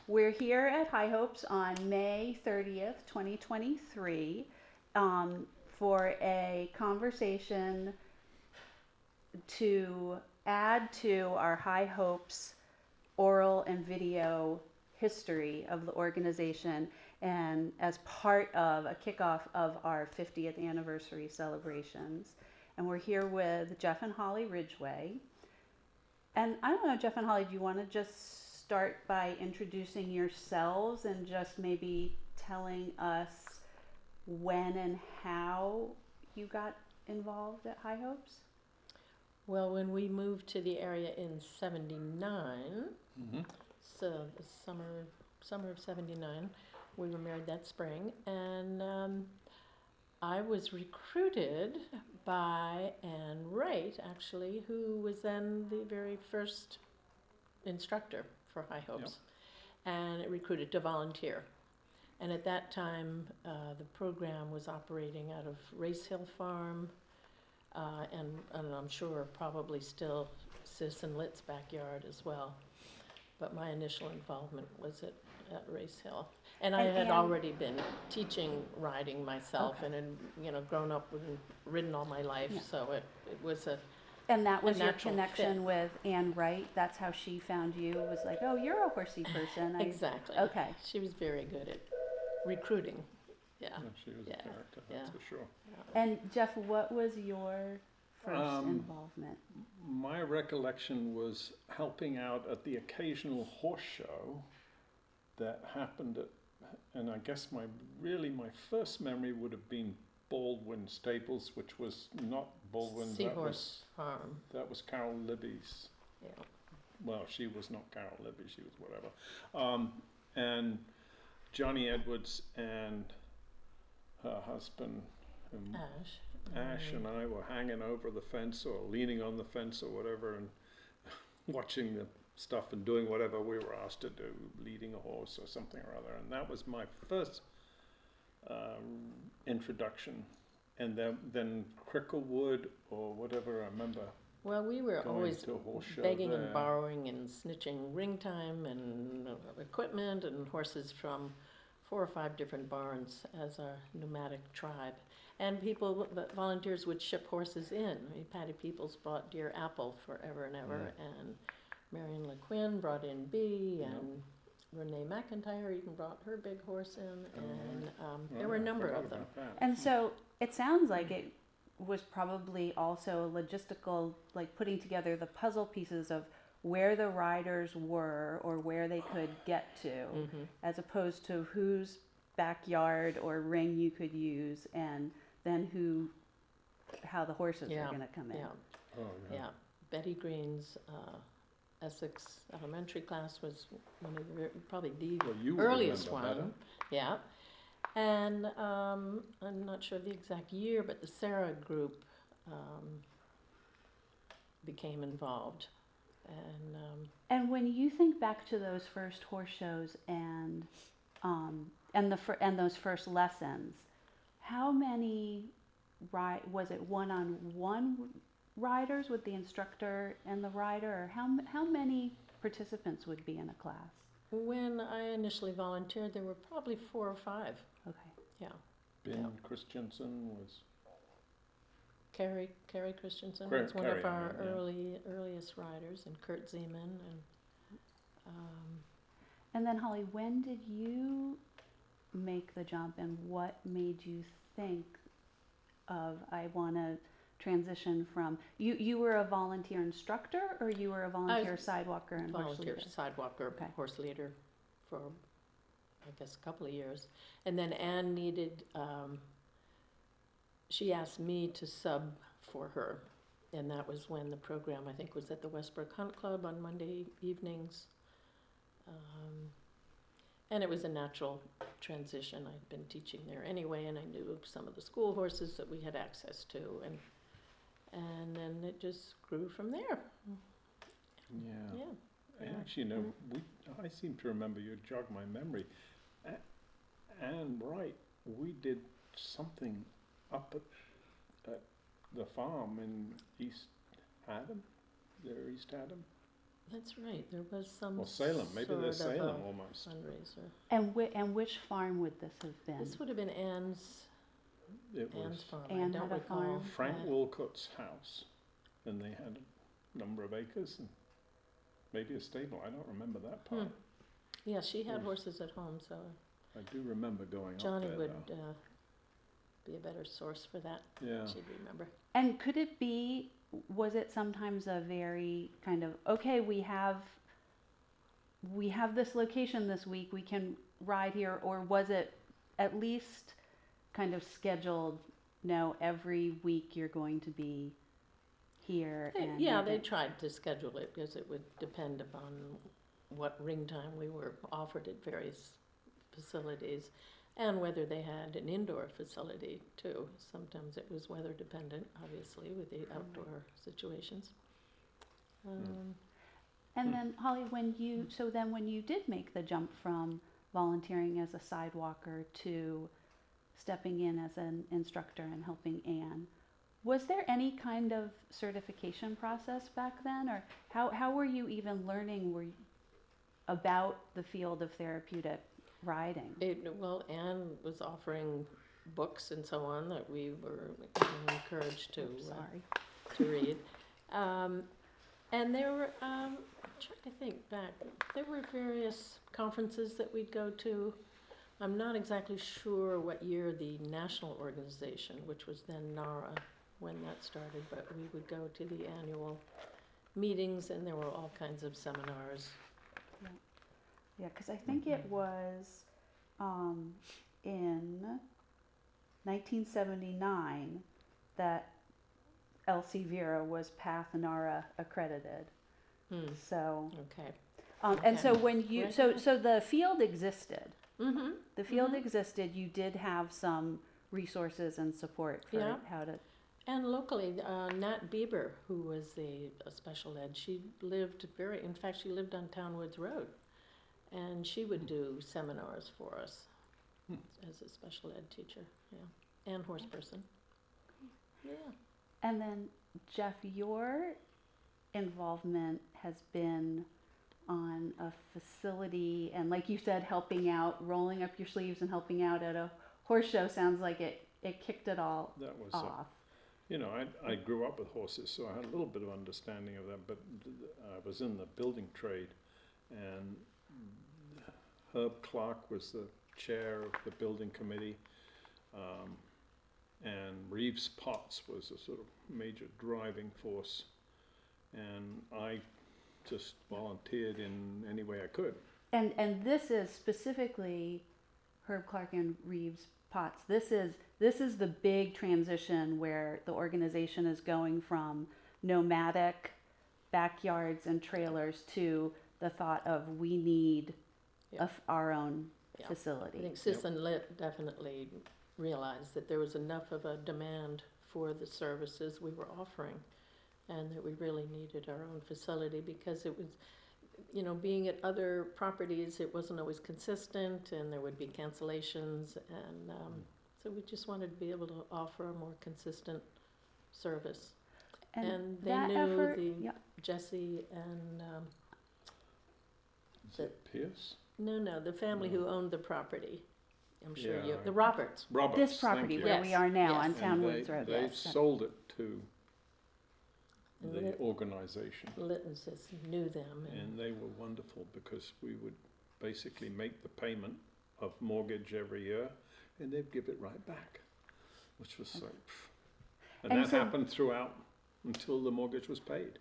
We're here at High Hopes on May 30th, 2023, for a conversation to add to our High Hopes oral and video history of the organization, and as part of a kickoff of our 50th anniversary celebrations. And we're here with Jeff and Holly Ridgway. And I don't know, Jeff and Holly, do you want to just start by introducing yourselves and just maybe telling us when and how you got involved at High Hopes? Well, when we moved to the area in '79, so the summer of '79, we were married that spring, and I was recruited by Ann Wright, actually, who was then the very first instructor for High Hopes, and it recruited to volunteer. And at that time, the program was operating out of Race Hill Farm, and I'm sure probably still Sis and Lit's backyard as well. But my initial involvement was at Race Hill. And I had already been teaching riding myself, and had grown up and ridden all my life, so it was a And that was your natural connection fit. with Ann Wright? That's how she found you? It was like, oh, you're a horsey person. Exactly. Okay. She was very good at recruiting. Yeah. She was a character, that's for sure. And Jeff, what was your first involvement? My recollection was helping out at the occasional horse show that happened at, and I guess my first memory would have been Baldwin Stables, which was not Baldwin. Seahorse Farm. That was Carol Libby's. Yeah. Well, she was not Carol Libby, she was whatever. And Johnny Edwards and her husband, Ash, and I were hanging over the fence or leaning on the fence or whatever and watching the stuff and doing whatever we were asked to do, leading a horse or something or other. And that was my first introduction. And then Cricklewood or whatever, I remember. Well, we were always begging there. and borrowing and snitching ring time and equipment and horses from 4 or 5 different barns as a nomadic tribe. And volunteers would ship horses in. I mean, Patty Peoples brought Dear Apple forever and ever, and Marion LeQuinn brought in Bee, and Renee McIntyre even brought her big horse in, and there were a number of them. And so it sounds like it was probably also logistical, like putting together the puzzle pieces of where the riders were or where they could get to, as opposed to whose backyard or ring you could use, and then how the horses were going to come in. Betty Green's Essex Elementary class was one of probably the earliest one. Better. Yeah. And I'm not sure the exact year, but the Sarah group became involved. And when you think back to those first horse shows and those first lessons, how many was it one-on-one riders with the instructor and the rider, or how many participants would be in a class? When I initially volunteered, there were probably 4 or 5. Okay. Yeah. Ben Christensen was. Carrie Christensen was one of our earliest riders, and Kurt Zeman, and then Holly, when did you make the jump, and what made you think of I want to transition from you were a volunteer instructor, or you were a volunteer sidewalker and horse leader? Sidewalker, horse leader for I guess a couple of years, and then Anne needed. She asked me to sub for her, and that was when the program, I think, was at the Westbrook Hunt Club on Monday evenings. And it was a natural transition. I'd been teaching there anyway, and I knew some of the school horses that we had access to, and then it just grew from there. Yeah. Actually, I seem to remember, you jog my memory. And we did something up at the farm in East Haddam. That's right, there was some Or Salem, maybe sort there's of Salem a almost. fundraiser. And which farm would this have been? This would have been Anne's It was farm, Anne I don't had a recall. farm. Frank uh, Walcott's house, and they had a number of acres and maybe a stable. I don't remember that part. Yeah, she had Mm. horses at home, so I do remember going Johnny up there. would be a better source for that, Yeah. she'd remember. And could it be, was it sometimes a very kind of, okay, we have this location this week, we can ride here, or was it at least kind of scheduled, no, every week you're going to be here? And Yeah, you're they going- tried to schedule it because it would depend upon what ring time we were offered at various facilities and whether they had an indoor facility too. Sometimes it was weather dependent, obviously, with the outdoor situations. And then Holly, when you did make the jump from volunteering as a sidewalker to stepping in as an instructor and helping Anne, was there any kind of certification process back then, or how were you even learning about the field of therapeutic riding? Well, Anne was offering books and so on that we were encouraged to read. And there were, I'm trying to think back, there were various conferences that we'd go to. I'm not exactly sure what year the national organization, which was then NARA, when that started, but we would go to the annual meetings and there were all kinds of seminars. Yeah, because I think it was in 1979 that LC Vera was PATH NARA accredited. So, Okay. and so Okay. when you, Right. so the field existed. Mm-hmm. The field existed. You did have some resources and support for Yeah. how to. And locally, Nat Bieber, who was a special ed, she lived in fact, she lived on Townwoods Road. And she would do seminars for us as a special ed teacher, yeah, and horse person. Yeah. And then, Jeff, your involvement has been on a facility, and like you said, helping out, rolling up your sleeves and helping out at a horse show. Sounds like it kicked it all That was, off. I grew up with horses, so I had a little bit of understanding of that, but I was in the building trade, and Herb Clark was the chair of the building committee, and Reeves Potts was a sort of major driving force, and I just volunteered in any way I could. And this is specifically Herb Clark and Reeves Potts. This is the big transition where the organization is going from nomadic backyards and trailers to the thought of we need our own Yeah. facility. I think Sis and Lit definitely realized that there was enough of a demand for the services we were offering and that we really needed our own facility because it was, being at other properties, it wasn't always consistent and there would be cancellations and so we just wanted to be able to offer a more consistent service. And they that knew effort, Jesse and Is it Pierce? no, the family who owned the property. I'm sure Yeah, the Roberts. Roberts. this thank property you. where Yes, we are now yes. on And Townwoods Road. they Yes. sold it to And the Lit- organization. Lit and Sis knew them. And they were wonderful because we would basically make the payment of mortgage every year and they'd give it right back, which was like, and And that so- happened throughout until the mortgage was paid.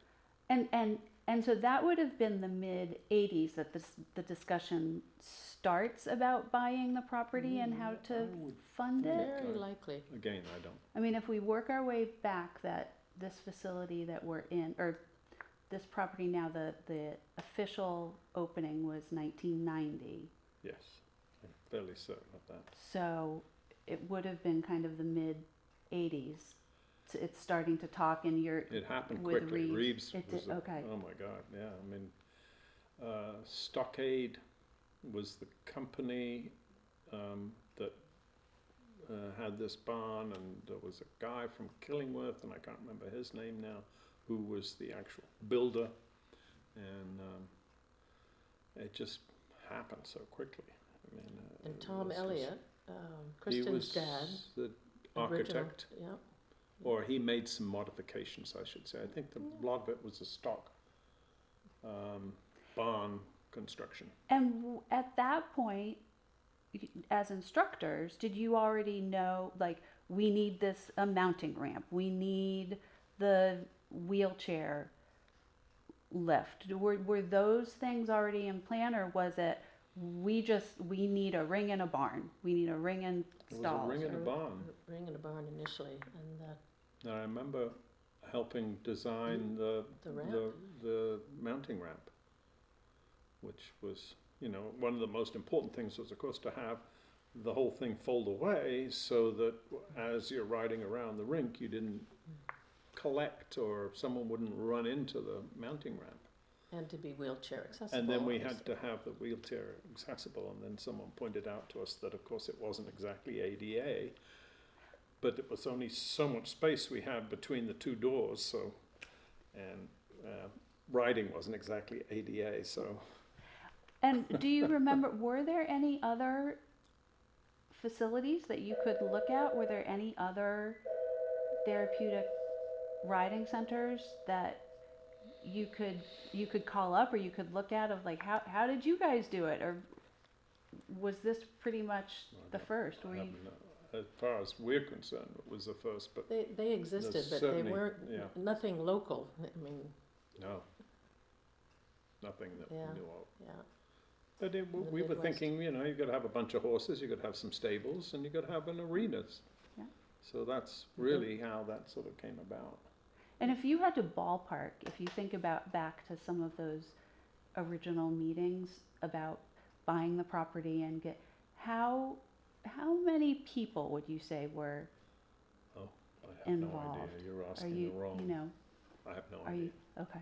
And so that would have been the mid 80s that the discussion starts about buying the property and how to I would fund it. Very likely. Again, I don't. I mean, if we work our way back, that this facility that we're in, or this property now, the official opening was 1990. Yes, I'm fairly certain of that. So it would have been kind of the mid 80s. It's starting to talk, and you're It happened with quickly. Reeves It was did, okay. oh my God, yeah. I mean, Stockade was the company that had this barn, and there was a guy from Killingworth, and I can't remember his name now, who was the actual builder. and it just happened so quickly. I mean, And it Tom was just- Elliott, he Kristen's was dad, the original, architect, yeah. or he made some modifications, I should say. I think a lot of it was a stock barn construction. And at that point, as instructors, did you already know, like, we need a mounting ramp, we need the wheelchair lift? Were those things already in plan, or was it, we need a ring in a barn, we need a ring in It was stalls? a ring in a barn. Ring in a barn initially, and And I remember helping design the ramp. the mounting ramp, which was, you know, one of the most important things was, of course, to have the whole thing fold away so that as you're riding around the rink, you didn't collect or someone wouldn't run into the mounting ramp. And to be wheelchair accessible. And then we had obviously. to have the wheelchair accessible, and then someone pointed out to us that, of course, it wasn't exactly ADA, but it was only so much space we had between the two doors, so, and riding wasn't exactly ADA, so. And do you remember, were there any other facilities that you could look at? Were there any other therapeutic riding centers that you could call up, or you could look at, of like, how did you guys do it? Or was this pretty much the first? Were you, As far as we're concerned, it was the first, but They existed, There's but they certainly- weren't, yeah. nothing local, I mean, no, nothing that we Yeah. knew of. yeah. But the we were Midwest. thinking, you know, you gotta have a bunch of horses, you gotta have some stables, and you gotta have an arenas. Yeah. So that's really how that sort of came about. and if you had to ballpark, if you think about back to some of those original meetings about buying the property and how many people would you say were, I have no Involved. idea, you're are asking you, the wrong, you know, I have no are idea. you, okay.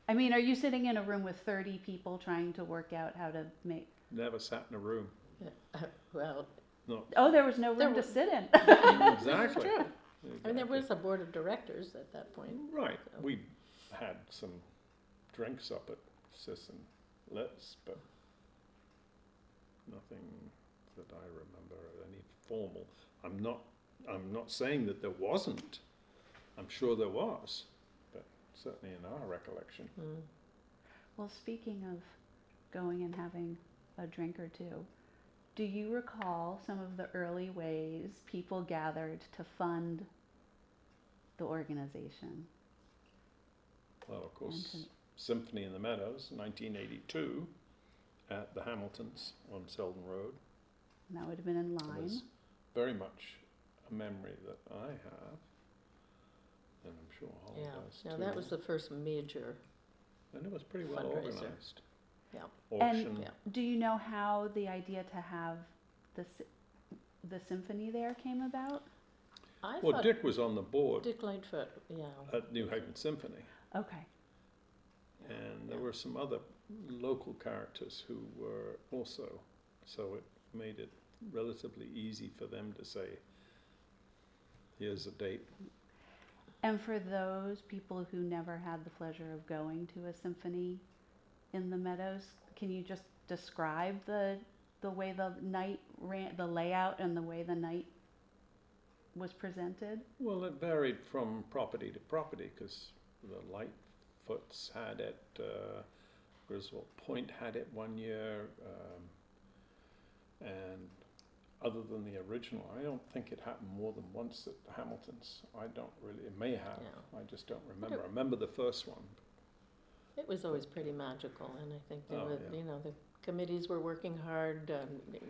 I mean, are you sitting in a room with 30 people trying to work out how to make, Never sat in a room, Well, no, oh, there was no There room to was- sit in. exactly. true. I mean, there Exactly. was a board of directors at that point. Right, So- we had some drinks up at Sis and Let's, but nothing that I remember any formal. I'm not saying that there wasn't. I'm sure there was, but certainly in our recollection. Mm. Well, speaking of going and having a drink or two, do you recall some of the early ways people gathered to fund the organization? Well, of course, And Symphony in the Meadows, 1982, at the Hamiltons on Selden Road. And that would have been in It line. was very much a memory that I have, and I'm sure Holly Yeah, does now too. that was the first major, And it was pretty well fundraiser. organized. Yeah. Auction. Yeah. Do you know how the idea to have the symphony there came about? I Well, thought Dick was on the board Dick Lightfoot, yeah. at New Haven Symphony, Okay. and there Yeah. were some other local characters who were also, so it made it relatively easy for them to say, here's a date. And for those people who never had the pleasure of going to a symphony in the Meadows, can you just describe the way the night ran, the layout and the way the night was presented? Well, it varied from property to property, because the Lightfoots had it, Griswold Point had it one year, and other than the original, I don't think it happened more than once at the Hamiltons. I don't really, it may have, Yeah. I just don't remember. I remember the first one. It was always pretty magical, and I think there Oh, were, yeah. you know, the committees were working hard,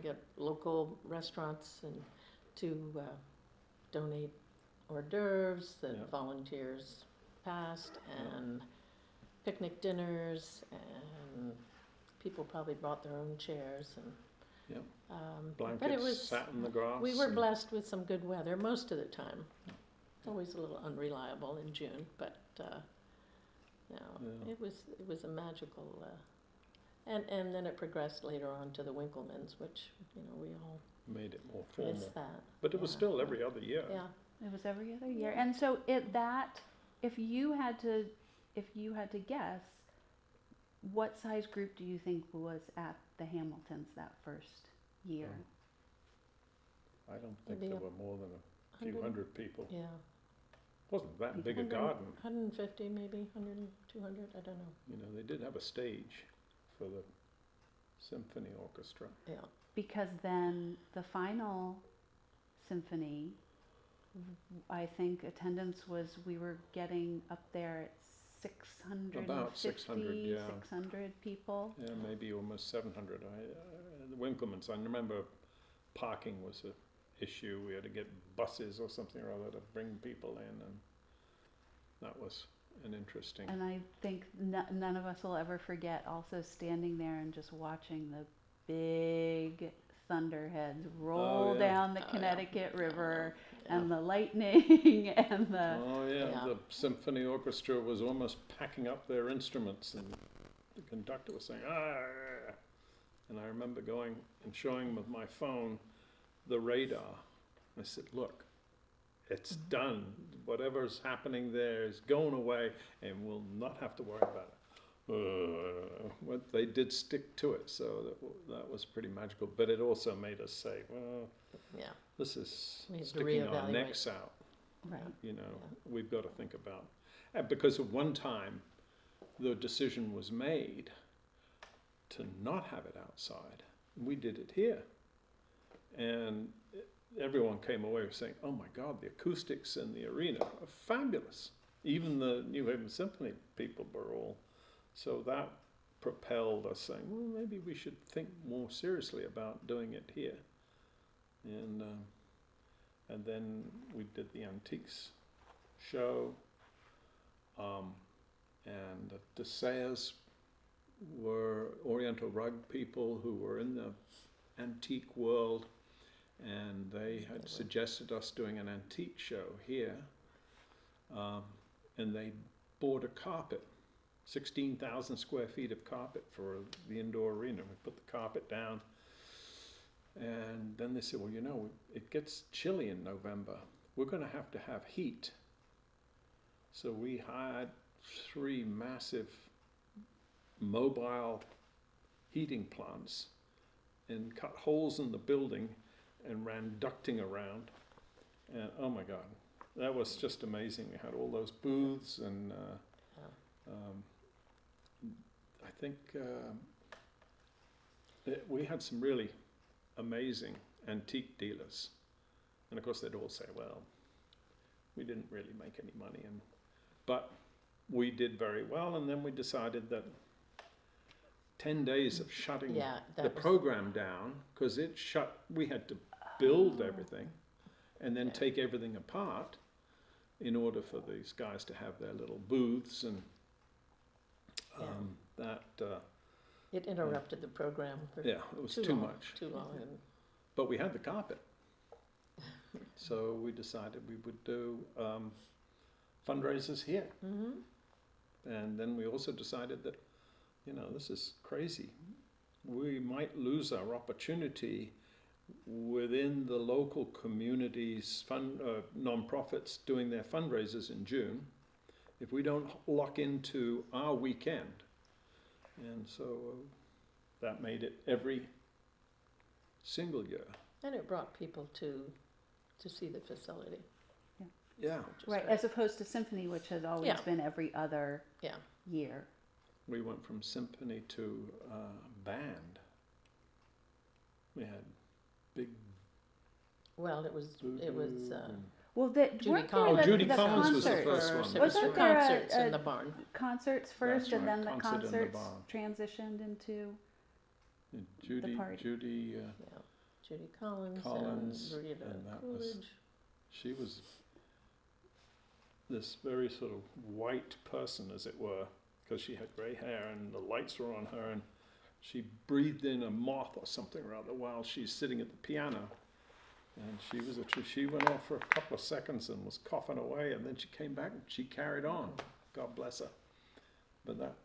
get local restaurants and to donate hors d'oeuvres that Yeah. volunteers passed, and picnic dinners, and people probably brought their own chairs, and Yep. but it Blankets was, sat in the grass. we were and- blessed with some good weather most of the time. Always a little unreliable in June, but no, Yeah. it was a magical. And then it progressed later on to the Winkelmans, which, you know, we all Made it more miss formal. that. But it was Yeah. still every other year. Yeah, It was every other year. And so if you had to guess, what size group do you think was at the Hamiltons that first year? I don't think Maybe there were more than a few 100? hundred people. Yeah. Wasn't that big a 100 garden. 150 maybe, 100, 200, I don't know. You know, they did have a stage for the symphony orchestra. Yeah. Because then the final symphony, I think attendance was, we were getting up there at 650, About 600, yeah. 600 people. Yeah, maybe almost 700. The Winklemans, I remember parking was an issue. We had to get buses or something or other to bring people in, and that was an interesting. And I think none of us will ever forget also standing there and just watching the big thunderheads roll yeah. down the Oh, yeah. Connecticut River, Yeah. and the lightning and the... Oh yeah, Yeah. the symphony orchestra was almost packing up their instruments, and the conductor was saying, "Ah!" And I remember going and showing him with my phone the radar. I said, "Look, it's done. Whatever's happening there is going away, and we'll not have to worry about it." Well, they did stick to it, so that was pretty magical. But it also made us say, "Well, Yeah. this is We have to sticking our reevaluate. necks out." Right. You know, Yeah. we've got to think about, because at one time the decision was made to not have it outside. We did it here, and everyone came away saying, "Oh my God, the acoustics in the arena are fabulous." Even the New Haven Symphony people were all. So that propelled us saying, "Well, maybe we should think more seriously about doing it here." And then we did the antiques show, and the Sayers were Oriental rug people who were in the antique world, and they had suggested us doing an antique show here, and they bought a carpet, 16,000 square feet of carpet for the indoor arena. We put the carpet down. And then they said, "Well, you know, it gets chilly in November. We're going to have heat." So we hired 3 massive mobile heating plants and cut holes in the building and ran ducting around. And oh my God, that was just amazing. We had all those booths, and I think we had some really amazing antique dealers, and of course they'd all say, "Well, we didn't really make any money," but we did very well. And then we decided that 10 days of shutting Yeah, the that was, program down, because it shut, we had to build everything and then Yeah. take everything apart in order for these guys to have their little booths, and it interrupted the program for yeah, it was too too long, much. Too long. And But we had the carpet. So we decided we would do fundraisers here. Mhm. And then we also decided that, you know, this is crazy. We might lose our opportunity within the local communities, non-profits doing their fundraisers in June, if we don't lock into our weekend. And so that made it every single year. And it brought people to see the facility. Yeah, which is Right, great. as opposed to symphony, which has always Yeah. been every other Yeah. year. we went from symphony to band. We had big Well, it was Well, Judy weren't there Collins. Oh, Judy the Collins was the concerts? first one. There was Wasn't the there concerts a in the barn. Concerts first, That's and right, then the concert in the concerts barn. transitioned into... Judy, Yeah. Judy Collins, Collins, and Rita and that was- Coolidge. she was this very sort of white person, as it were, because she had grey hair and the lights were on her, and she breathed in a moth or something or other while she's sitting at the piano. And she went off for a couple of seconds and was coughing away, and then she came back and she carried on. God bless her. But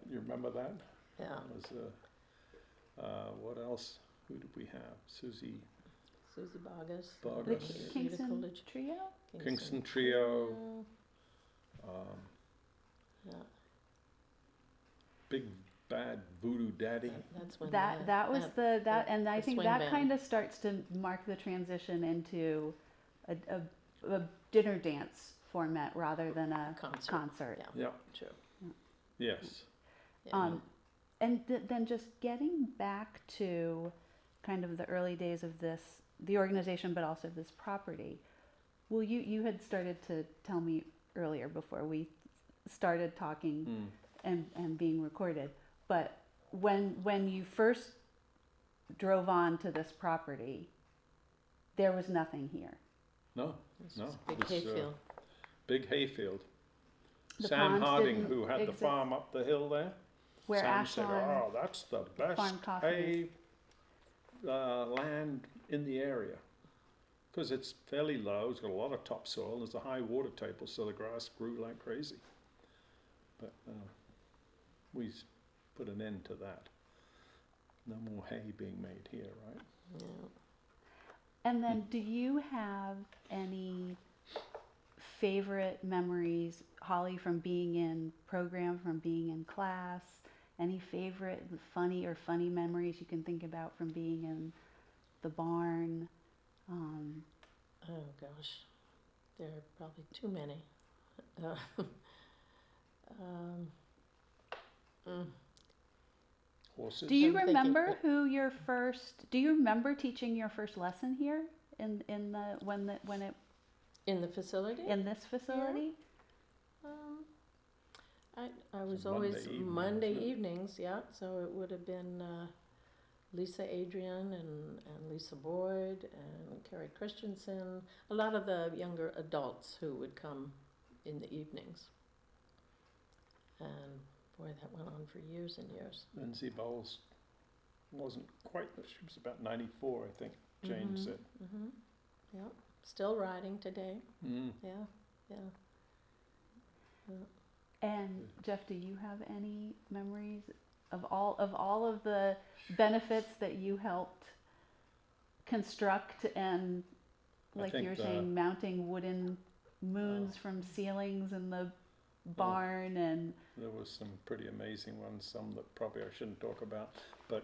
you remember that? Yeah. That was, what else? Who did we have? Susie Bogus. Bogus. The Rita Kingston Coolidge. Trio? Kingston Trio. Yeah. Big bad voodoo daddy. That's when That was and I the think swing that band. kind of starts to mark the transition into a dinner dance format rather than a concert. Yeah, Yeah. true. Yes. Yeah. And then just getting back to kind of the early days of the organization, but also this property. Well, you had started to tell me earlier before we started talking and being recorded, but when you first drove on to this property, there was nothing here. No. It's No. just a big It was, hayfield. Big hayfield. The Sam ponds Harding, didn't who had the exist. farm up the hill there, Where Sam said, Ashland "Oh, that's the best Farm Coffee hay land in the area, because it's fairly low. It's got a lot of topsoil. There's a high water table, so the grass grew like crazy. But we put an end to that. No more hay being made here, right? Yeah. And then, do you have any favorite memories, Holly, from being in program, from being in class? Any favorite funny memories you can think about from being in the barn? Oh gosh, there are probably too many. Horses. Do you I'm thinking- remember do you remember teaching your first lesson here when it In the facility? in this facility? I was It's a Monday always evening, Monday isn't it? evenings, yeah, so it would have been Lisa Adrian and Lisa Boyd and Carrie Christensen, a lot of the younger adults who would come in the evenings. And boy, that went on for years and years. Lindsay Bowles wasn't quite, she was about 94, I think, Jane said. Mm-hmm. Yeah, still riding today. Yeah, yeah. And Jeff, do you have any memories of all of the benefits that you helped construct and, I like think you were saying, mounting wooden moons from ceilings in the barn and There was some pretty amazing ones, some that probably I shouldn't talk about, but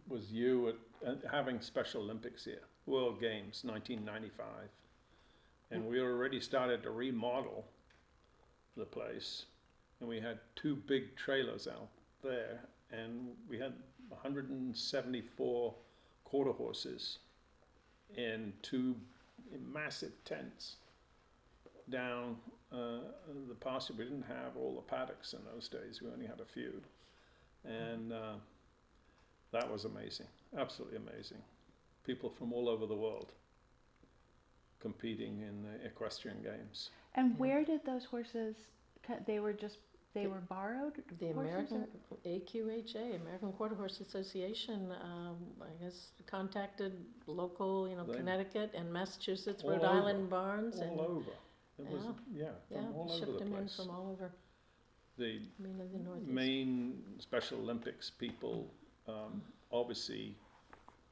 was you at having Special Olympics here, World Games, 1995, and we already started to remodel the place, and we had 2 big trailers out there, and we had 174 quarter horses in 2 massive tents down the pasture. We didn't have all the paddocks in those days. We only had a few, and that was amazing, absolutely amazing. People from all over the world competing in the equestrian games. And where did those horses? They were borrowed. The horses, American or- AQHA, American Quarter Horse Association, I guess contacted local, They- Connecticut and Massachusetts, All Rhode over. Island barns, and All over. It was, yeah, from all over shipped the them in place. from all over. The Mainly the Northeast. main Special Olympics people obviously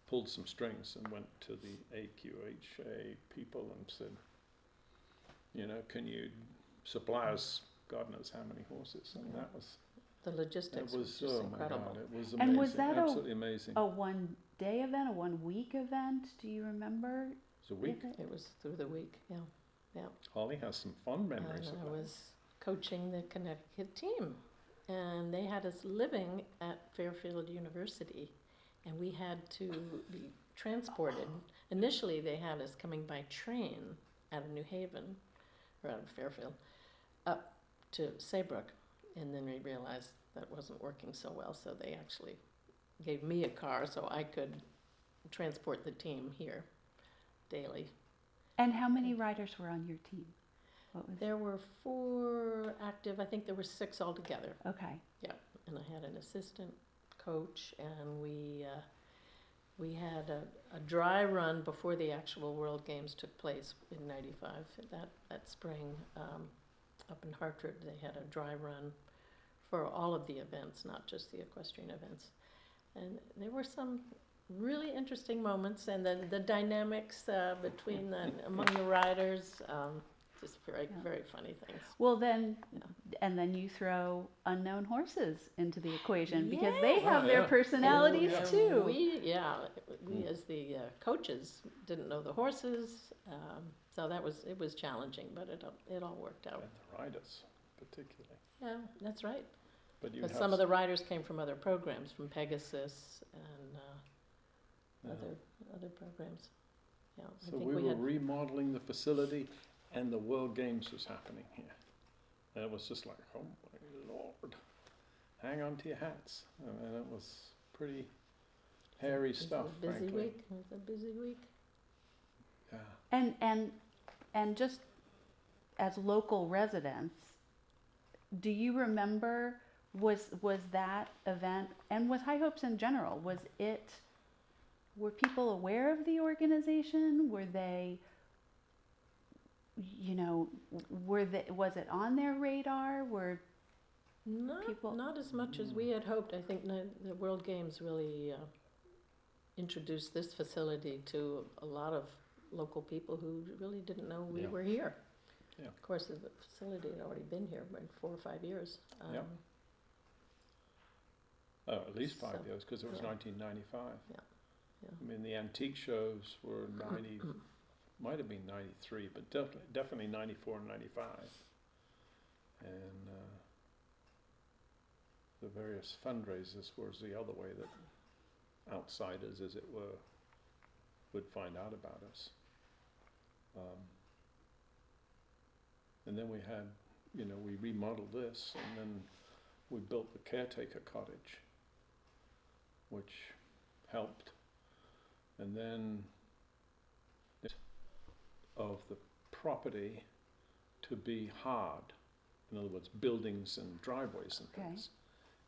pulled some strings and went to the AQHA people and said, can you supply us God knows how many horses? And that was, The logistics it was was, just oh my incredible. God, it was And amazing, was that absolutely amazing. a 1-day event, a 1-week event? Do you remember? It was a week. It was through the week, yeah. Holly has some fond memories And of I that. was coaching the Connecticut team, and they had us living at Fairfield University, and we had to be transported. Initially, they had us coming by train out of New Haven, or out of Fairfield, up to Saybrook, and then we realized that wasn't working so well, so they actually gave me a car so I could transport the team here daily. And how many riders were on your team? What was? There were 4 active, I think there were 6 altogether. Okay. And I had an assistant coach, and we had a dry run before the actual World Games took place in '95. That spring, up in Hartford, they had a dry run for all of the events, not just the equestrian events. And there were some really interesting moments, and the dynamics between among the riders, just very, Yeah. very funny things. Well, then, Yeah. and then you throw unknown horses into the equation because they Yes. have Oh, their yeah. personalities Oh, yeah. And too. we as the coaches didn't know the horses, so it was challenging, but it all worked out. And the riders, particularly. Yeah, that's right. But you But have some of the riders came from other programs, from Pegasus and yeah. other programs. Yeah, I So think we we were had. remodeling the facility, and the World Games was happening here. And it was just like, oh my Lord, hang on to your hats. And it was pretty hairy It was stuff, a busy frankly. week. It was a busy week. Yeah. And just as local residents, do you remember was that event and was High Hopes in general, were people aware of the organization? Were they, was it on their radar? Were people- Not as much as we had hoped. I think the World Games really introduced this facility to a lot of local people who really didn't know we Yeah. were here. Yeah. Of course, the facility had already been here for 4 or 5 years. Yep. Oh, at least 5 So, years, because it was yeah. 1995. Yeah. I mean, the antique shows were 90, might have been 93, but definitely 94 and 95. And the various fundraisers was the other way that outsiders, as it were, would find out about us. And then we had, we remodeled this, and then we built the caretaker cottage, which helped. And then of the property to be hard, in other words, buildings and driveways and Okay. things.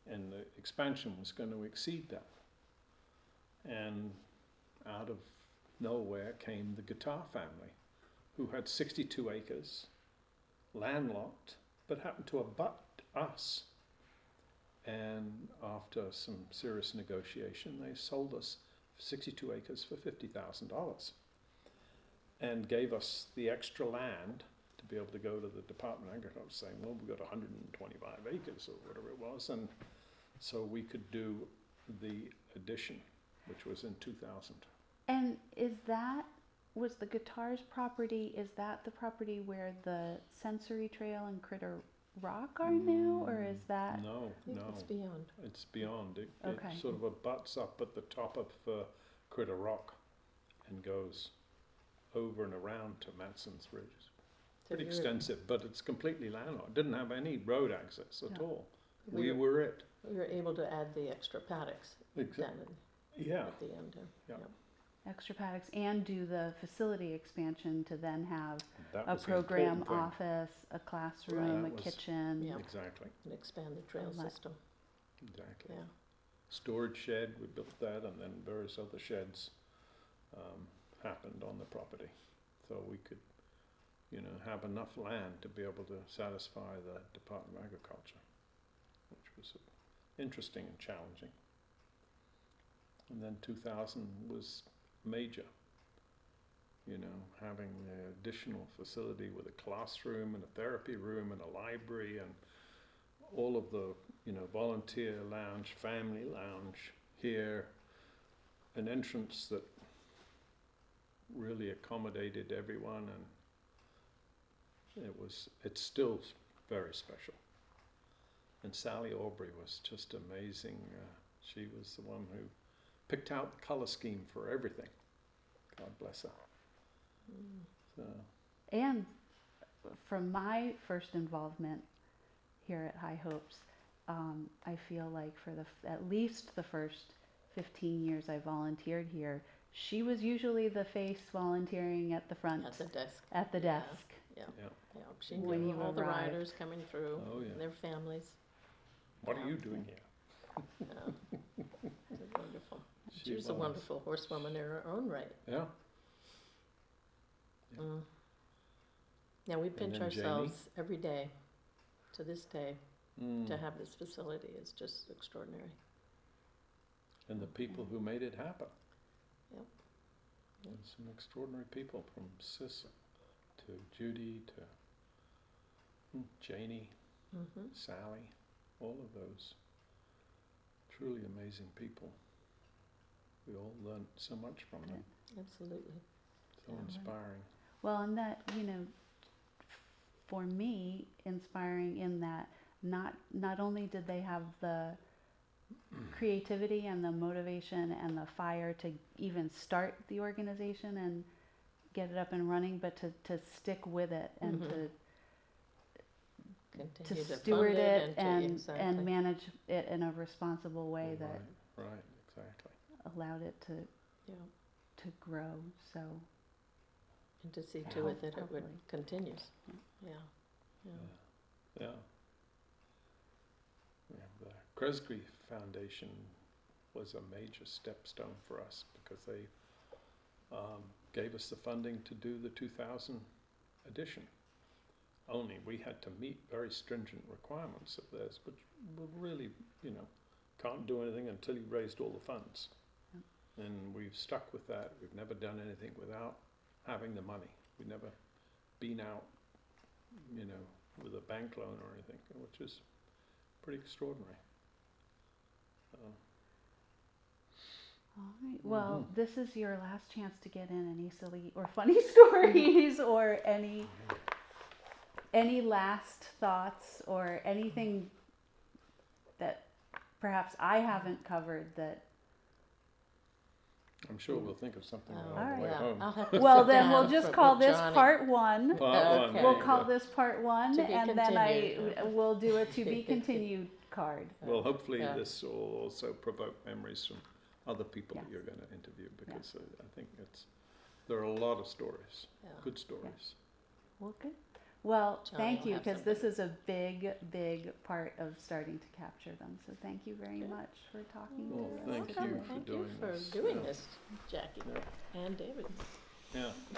And the expansion was going to exceed that. And out of nowhere came the Guitar family, who had 62 acres, landlocked, but happened to abut us. And after some serious negotiation, they sold us 62 acres for $50,000 and gave us the extra land to be able to go to the Department of Agriculture saying, well, we've got 125 acres or whatever it was, and so we could do the addition, which was in 2000. And was the Guitars property, is that the property where the Sensory Trail and Critter Rock are now, or is that? No, I think it's beyond. it's beyond. It Okay. sort of abuts up at the top of Critter Rock and goes over and around to Matson's Ridge. So Pretty you're- extensive, but it's completely landlocked. Didn't have any road access at Yeah. all. We We were- were it. We were able to add the extra paddocks Exactly. down Yeah. at the end. Yeah. Extra paddocks and do the facility expansion to then have That a was the program important thing. office, a classroom, That a was- kitchen. Yeah. Exactly. And expand the trail Let- system. Exactly. Yeah. Storage shed, we built that, and then various other sheds happened on the property. So we could, have enough land to be able to satisfy the Department of Agriculture, which was interesting and challenging. And then 2000 was major, having the additional facility with a classroom and a therapy room and a library and all of the, volunteer lounge, family lounge here, an entrance that really accommodated everyone, and it's still very special. And Sally Aubrey was just amazing. She was the one who picked out the color scheme for everything. God bless her. So, And from my first involvement here at High Hopes, I feel like for at least the first 15 years I volunteered here, she was usually the face volunteering at the front, At the desk. at the Yeah. desk. Yeah. yeah. Yeah. She When knew you all the arrived. riders coming through, Oh, yeah. and their families. What are Yeah. you doing here? Yeah. It was wonderful. She was a was. wonderful horsewoman in her own right. Yeah. Yeah. Mm. Yeah, we pinch then ourselves every day, to this day, Mm. to have this facility is just extraordinary. And the people who made it happen. Yep. And some extraordinary people, from Sis to Judy to Janie, Mm-hmm. Sally, all of those truly amazing people. We all learned so much from them. Absolutely. So Yeah. inspiring. Well, and that, for me, inspiring in that not only did they have the creativity and the motivation and the fire to even start the organization and get it up and running, but to stick with it and Mhm. to Continue to steward fund it to- and exactly. manage it in a responsible way that Right, exactly. allowed it Yeah. to grow. So And to see to it that it Hopefully. continues. Yeah. Yeah. Yeah. Yeah, the Kresge Foundation was a major stepstone for us because they gave us the funding to do the 2000 edition. Only we had to meet very stringent requirements of theirs, which were really, can't do anything until you raised all the funds. And we've stuck with that. We've never done anything without having the money. We've never been out, with a bank loan or anything, which is pretty extraordinary. all right. Well, Mhm. this is your last chance to get in any silly or funny stories or any last thoughts or anything that perhaps I haven't covered that. I'm sure we'll think of something Oh, on the way yeah. home. I'll have to Well, sit then we'll down just with call this Johnny. part one. Part one, Okay. there We'll you call go. this part one, To be and then continued. we'll do a to be continued card. Well, hopefully Yeah. this will also provoke memories from other people that Yes. you're going to interview, because I think there are a lot of stories, Yeah. good stories. Well, good. Well, Johnny thank will you, have because this something. is a big, big part of starting to capture them. So thank you very Good. much for talking Well, to us thank today. you for Thank doing you for this. doing Yeah. this, Jackie Yeah. and David. Yeah.